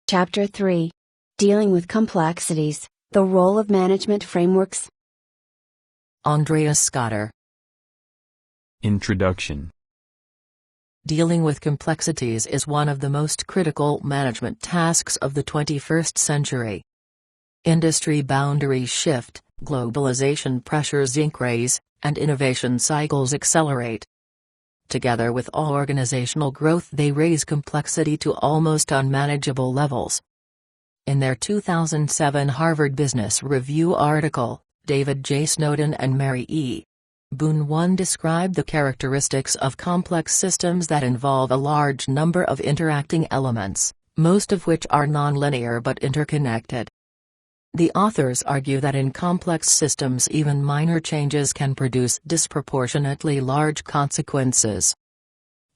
Chapter 3. Dealing with Complexities, the Role of Management Frameworks. Andreas Scotter. Introduction. Dealing with complexities is one of the most critical management tasks of the 21st century. Industry boundaries shift, globalization pressures increase, and innovation cycles accelerate. Together with all organizational growth, they raise complexity to almost unmanageable levels. In their 2007 Harvard Business Review article, David J. Snowden and Mary E. Boone 1 described the characteristics of complex systems that involve a large number of interacting elements, most of which are nonlinear but interconnected. The authors argue that in complex systems even minor changes can produce disproportionately large consequences.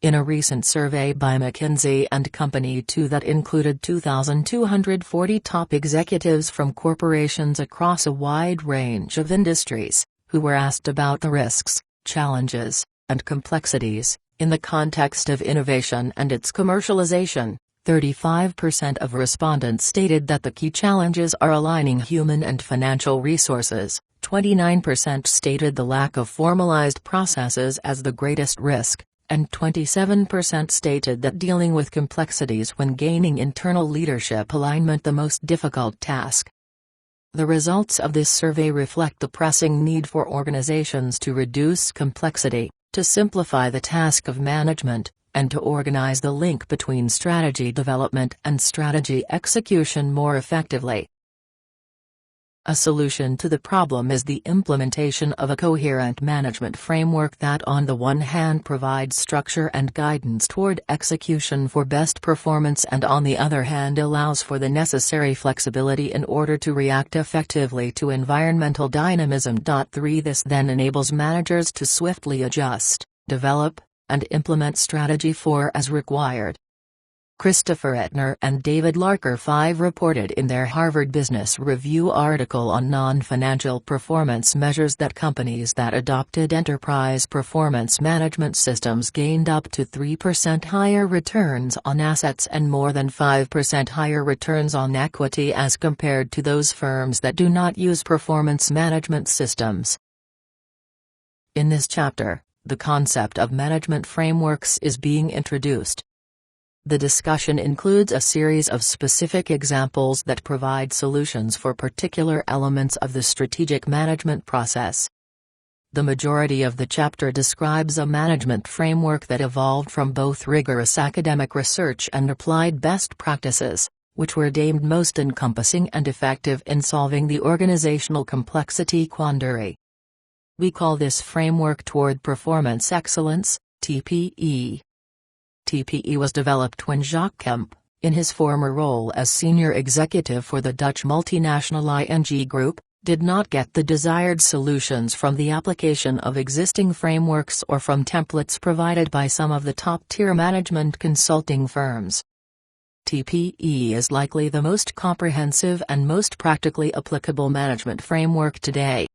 In a recent survey by McKinsey Company2 that included 2,240 top executives from corporations across a wide range of industries, who were asked about the risks, challenges, and complexities, in the context of innovation and its commercialization, 35% of respondents stated that the key challenges are aligning human and financial resources, 29% stated the lack of formalized processes as the greatest risk, and 27% stated that dealing with complexities when gaining internal leadership alignment the most difficult task. The results of this survey reflect the pressing need for organizations to reduce complexity, to simplify the task of management, and to organize the link between strategy development and strategy execution more effectively. A solution to the problem is the implementation of a coherent management framework that on the one hand provides structure and guidance toward execution for best performance and on the other hand allows for the necessary flexibility in order to react effectively to environmental dynamism. 3 This then enables managers to swiftly adjust, develop, and implement strategy for as required. Christopher Etner and David Larker 5 reported in their Harvard Business Review article on non-financial performance measures that companies that adopted enterprise performance management systems gained up to 3% higher returns on assets and more than 5% higher returns on equity as compared to those firms that do not use performance management systems. In this chapter, the concept of management frameworks is being introduced. The discussion includes a series of specific examples that provide solutions for particular elements of the strategic management process. The majority of the chapter describes a management framework that evolved from both rigorous academic research and applied best practices, which were deemed most encompassing and effective in solving the organizational complexity quandary. We call this framework Toward Performance Excellence, TPE. TPE was developed when Jacques Kemp, in his former role as senior executive for the Dutch multinational ING Group, did not get the desired solutions from the application of existing frameworks or from templates provided by some of the top-tier management consulting firms. TPE is likely the most comprehensive and most practically applicable management framework today.